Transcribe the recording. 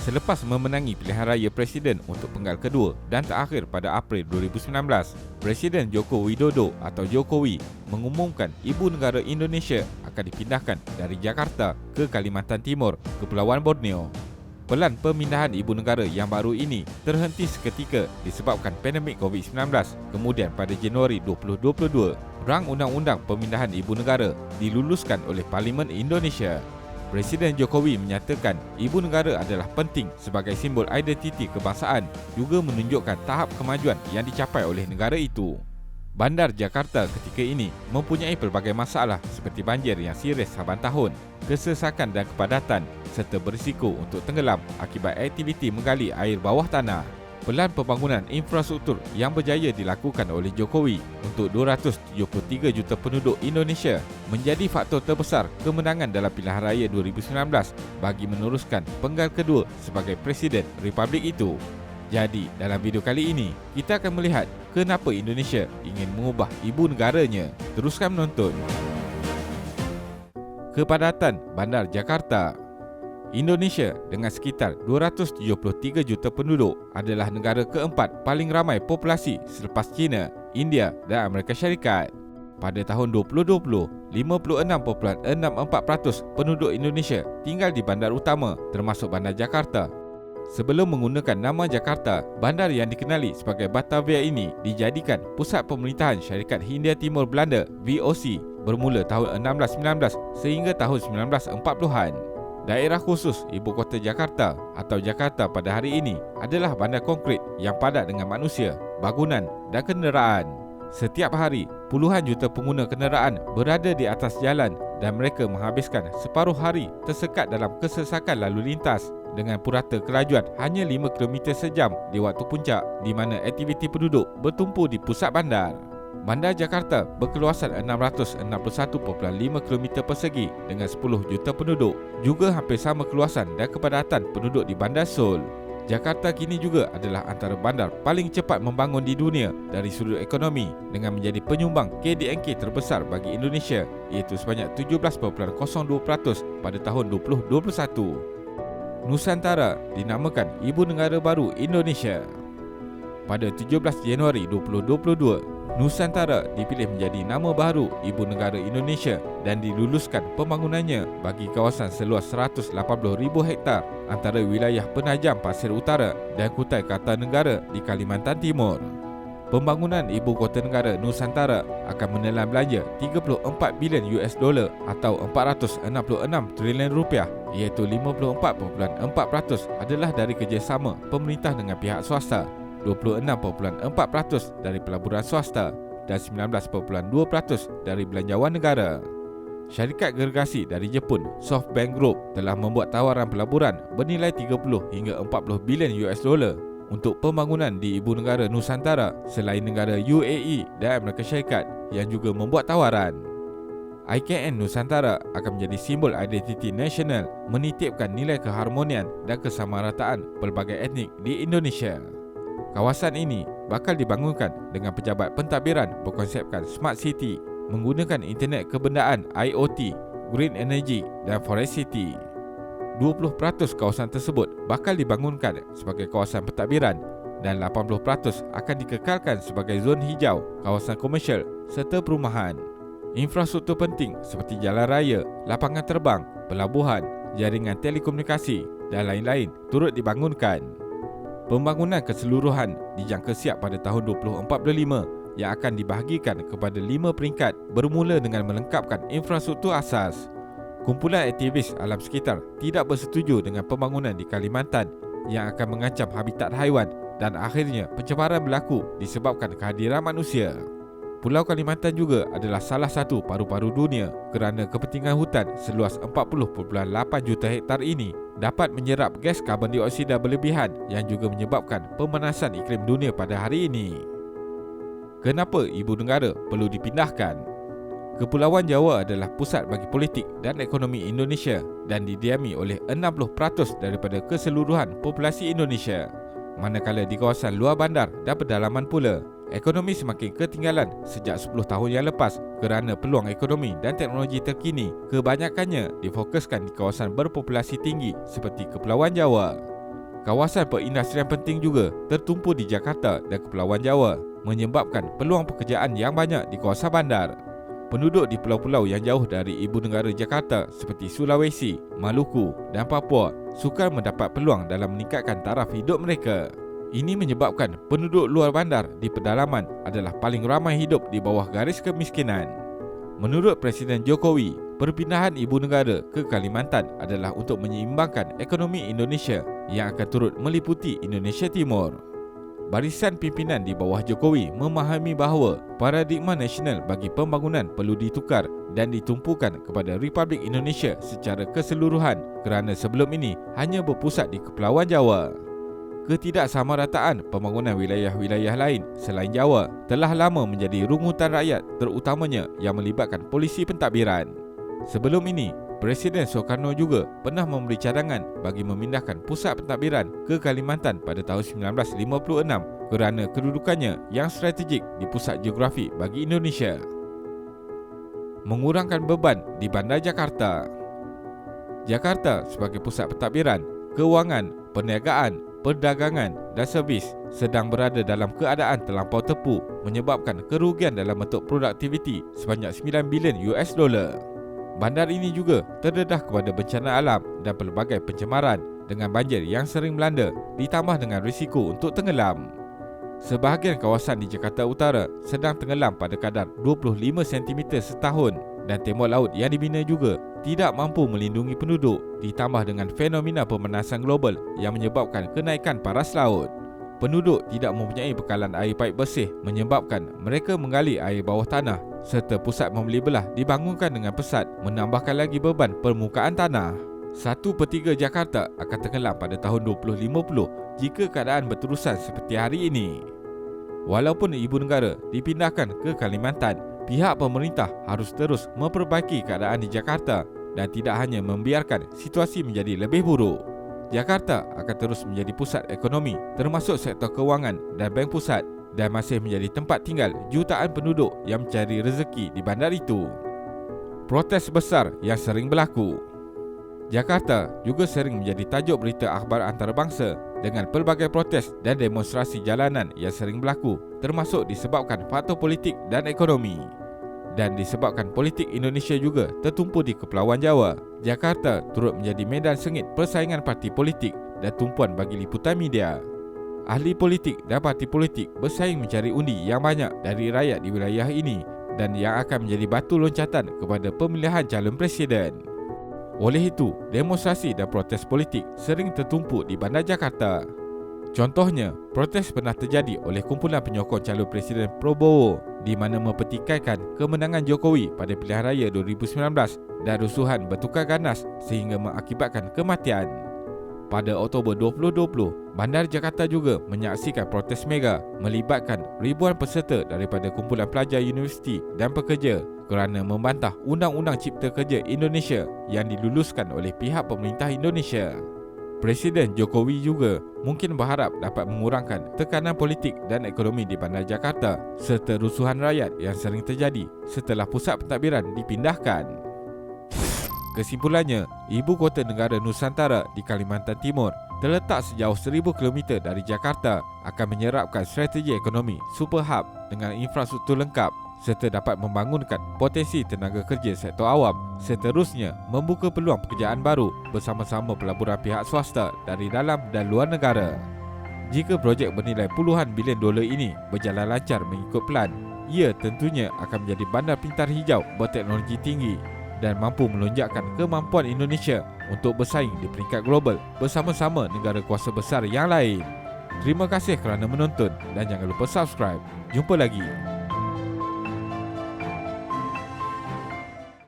selepas memenangi pilihan raya Presiden untuk penggal kedua dan terakhir pada April 2019. Presiden Joko Widodo atau Jokowi mengumumkan Ibu Negara Indonesia akan dipindahkan dari Jakarta ke Kalimantan Timur, Kepulauan Borneo. Pelan pemindahan ibu negara yang baru ini terhenti seketika disebabkan pandemik COVID-19. Kemudian pada Januari 2022, rang undang-undang pemindahan ibu negara diluluskan oleh Parlimen Indonesia. Presiden Jokowi menyatakan ibu negara adalah penting sebagai simbol identiti kebangsaan, juga menunjukkan tahap kemajuan yang dicapai oleh negara itu. Bandar Jakarta ketika ini mempunyai pelbagai masalah seperti banjir yang serius saban tahun, kesesakan dan kepadatan serta berisiko untuk tenggelam akibat aktiviti menggali air bawah tanah. Pelan pembangunan infrastruktur yang berjaya dilakukan oleh Jokowi untuk 273 juta penduduk Indonesia menjadi faktor terbesar kemenangan dalam pilihan raya 2019 bagi meneruskan penggal kedua sebagai Presiden Republik itu. Jadi, dalam video kali ini, kita akan melihat kenapa Indonesia ingin mengubah ibu negaranya. Teruskan menonton. Kepadatan Bandar Jakarta. Indonesia dengan sekitar 273 juta penduduk adalah negara keempat paling ramai populasi selepas China, India dan Amerika Syarikat. Pada tahun 2020, 56.64% penduduk Indonesia tinggal di bandar utama termasuk Bandar Jakarta. Sebelum menggunakan nama Jakarta, bandar yang dikenali sebagai Batavia ini dijadikan pusat pemerintahan Syarikat Hindia Timur Belanda (VOC) bermula tahun 1619 sehingga tahun 1940-an. Daerah khusus Ibu Kota Jakarta atau Jakarta pada hari ini adalah bandar konkrit yang padat dengan manusia, bangunan dan kenderaan. Setiap hari, puluhan juta pengguna kenderaan berada di atas jalan dan mereka menghabiskan separuh hari tersekat dalam kesesakan lalu lintas dengan purata kelajuan hanya 5 km sejam di waktu puncak di mana aktiviti penduduk bertumpu di pusat bandar. Bandar Jakarta berkeluasan 661.5 km persegi dengan 10 juta penduduk, juga hampir sama keluasan dan kepadatan penduduk di Bandar Seoul. Jakarta kini juga adalah antara bandar paling cepat membangun di dunia dari sudut ekonomi dengan menjadi penyumbang KDNK terbesar bagi Indonesia iaitu sebanyak 17.02% pada tahun 2021. Nusantara dinamakan Ibu Negara Baru Indonesia. Pada 17 Januari 2022, Nusantara dipilih menjadi nama baru Ibu Negara Indonesia dan diluluskan pembangunannya bagi kawasan seluas 180,000 hektar antara wilayah Penajam Pasir Utara dan Kutai Kartanegara di Kalimantan Timur. Pembangunan Ibu Kota Negara Nusantara akan menelan belanja 34 bilion US dollar atau 466 trilion rupiah, iaitu 54.4% adalah dari kerjasama pemerintah dengan pihak swasta, 26.4% dari pelaburan swasta dan 19.2% dari belanjawan negara. Syarikat gergasi dari Jepun, SoftBank Group, telah membuat tawaran pelaburan bernilai 30 hingga 40 bilion US dollar untuk pembangunan di Ibu Negara Nusantara selain negara UAE dan Amerika Syarikat yang juga membuat tawaran. IKN Nusantara akan menjadi simbol identiti nasional, menitipkan nilai keharmonian dan kesamarataan pelbagai etnik di Indonesia. Kawasan ini bakal dibangunkan dengan pejabat pentadbiran berkonsepkan Smart City, menggunakan internet kebendaan IoT, Green Energy dan Forest City. 20% kawasan tersebut bakal dibangunkan sebagai kawasan pentadbiran dan 80% akan dikekalkan sebagai zon hijau, kawasan komersial serta perumahan. Infrastruktur penting seperti jalan raya, lapangan terbang, pelabuhan, jaringan telekomunikasi dan lain-lain turut dibangunkan. Pembangunan keseluruhan dijangka siap pada tahun 2045 yang akan dibahagikan kepada 5 peringkat bermula dengan melengkapkan infrastruktur asas. Kumpulan aktivis alam sekitar tidak bersetuju dengan pembangunan di Kalimantan yang akan mengancam habitat haiwan dan akhirnya pencemaran berlaku disebabkan kehadiran manusia. Pulau Kalimantan juga adalah salah satu paru-paru dunia kerana kepentingan hutan seluas 40.8 juta hektar ini dapat menyerap gas karbon dioksida berlebihan yang juga menyebabkan pemanasan iklim dunia pada hari ini. Kenapa ibu negara perlu dipindahkan? Kepulauan Jawa adalah pusat bagi politik dan ekonomi Indonesia dan didiami oleh 60% daripada keseluruhan populasi Indonesia. Manakala di kawasan luar bandar dan pedalaman pula, ekonomi semakin ketinggalan sejak 10 tahun yang lepas kerana peluang ekonomi dan teknologi terkini kebanyakannya difokuskan di kawasan berpopulasi tinggi seperti Kepulauan Jawa. kawasan perindustrian penting juga tertumpu di Jakarta dan Kepulauan Jawa, menyebabkan peluang pekerjaan yang banyak di kawasan bandar. Penduduk di pulau-pulau yang jauh dari ibu negara Jakarta seperti Sulawesi, Maluku dan Papua sukar mendapat peluang dalam meningkatkan taraf hidup mereka. Ini menyebabkan penduduk luar bandar di pedalaman adalah paling ramai hidup di bawah garis kemiskinan. Menurut Presiden Jokowi, perpindahan ibu negara ke Kalimantan adalah untuk menyeimbangkan ekonomi Indonesia yang akan turut meliputi Indonesia Timur. Barisan pimpinan di bawah Jokowi memahami bahawa paradigma nasional bagi pembangunan perlu ditukar dan ditumpukan kepada Republik Indonesia secara keseluruhan kerana sebelum ini hanya berpusat di Kepulauan Jawa. Ketidaksamarataan pembangunan wilayah-wilayah lain selain Jawa telah lama menjadi rungutan rakyat, terutamanya yang melibatkan polisi pentadbiran. Sebelum ini, Presiden Soekarno juga pernah memberi cadangan bagi memindahkan pusat pentadbiran ke Kalimantan pada tahun 1956 kerana kedudukannya yang strategik di pusat geografi bagi Indonesia. Mengurangkan beban di Bandar Jakarta. Jakarta sebagai pusat pentadbiran, kewangan, perniagaan, perdagangan dan servis sedang berada dalam keadaan terlampau tepu, menyebabkan kerugian dalam bentuk produktiviti sebanyak $9 bilion. Bandar ini juga terdedah kepada bencana alam dan pelbagai pencemaran dengan banjir yang sering melanda ditambah dengan risiko untuk tenggelam. Sebahagian kawasan di Jakarta Utara sedang tenggelam pada kadar 25 cm setahun dan tembok laut yang dibina juga tidak mampu melindungi penduduk ditambah dengan fenomena pemanasan global yang menyebabkan kenaikan paras laut. Penduduk tidak mempunyai bekalan air paip bersih menyebabkan mereka menggali air bawah tanah serta pusat membeli belah dibangunkan dengan pesat menambahkan lagi beban permukaan tanah. 1/3 Jakarta akan tenggelam pada tahun 2050 jika keadaan berterusan seperti hari ini. Walaupun ibu negara dipindahkan ke Kalimantan, pihak pemerintah harus terus memperbaiki keadaan di Jakarta dan tidak hanya membiarkan situasi menjadi lebih buruk. Jakarta akan terus menjadi pusat ekonomi termasuk sektor kewangan dan bank pusat dan masih menjadi tempat tinggal jutaan penduduk yang mencari rezeki di bandar itu. Protes besar yang sering berlaku. Jakarta juga sering menjadi tajuk berita akhbar antarabangsa dengan pelbagai protes dan demonstrasi jalanan yang sering berlaku termasuk disebabkan faktor politik dan ekonomi. Dan disebabkan politik Indonesia juga tertumpu di Kepulauan Jawa, Jakarta turut menjadi medan sengit persaingan parti politik dan tumpuan bagi liputan media. Ahli politik dan parti politik bersaing mencari undi yang banyak dari rakyat di wilayah ini dan yang akan menjadi batu loncatan kepada pemilihan calon presiden. Oleh itu, demonstrasi dan protes politik sering tertumpuk di Bandar Jakarta. Contohnya, protes pernah terjadi oleh kumpulan penyokong calon Presiden Prabowo di mana mempertikaikan kemenangan Jokowi pada pilihan raya 2019 dan rusuhan bertukar ganas sehingga mengakibatkan kematian. Pada Oktober 2020, Bandar Jakarta juga menyaksikan protes mega melibatkan ribuan peserta daripada kumpulan pelajar universiti dan pekerja kerana membantah Undang-Undang Cipta Kerja Indonesia yang diluluskan oleh pihak pemerintah Indonesia. Presiden Jokowi juga mungkin berharap dapat mengurangkan tekanan politik dan ekonomi di Bandar Jakarta serta rusuhan rakyat yang sering terjadi setelah pusat pentadbiran dipindahkan. Kesimpulannya, ibu kota negara Nusantara di Kalimantan Timur terletak sejauh 1000 km dari Jakarta akan menyerapkan strategi ekonomi super hub dengan infrastruktur lengkap serta dapat membangunkan potensi tenaga kerja sektor awam, seterusnya membuka peluang pekerjaan baru bersama-sama pelaburan pihak swasta dari dalam dan luar negara. Jika projek bernilai puluhan bilion dolar ini berjalan lancar mengikut plan, ia tentunya akan menjadi bandar pintar hijau berteknologi tinggi dan mampu melonjakkan kemampuan Indonesia untuk bersaing di peringkat global bersama-sama negara kuasa besar yang lain. Terima kasih kerana menonton dan jangan lupa subscribe. Jumpa lagi.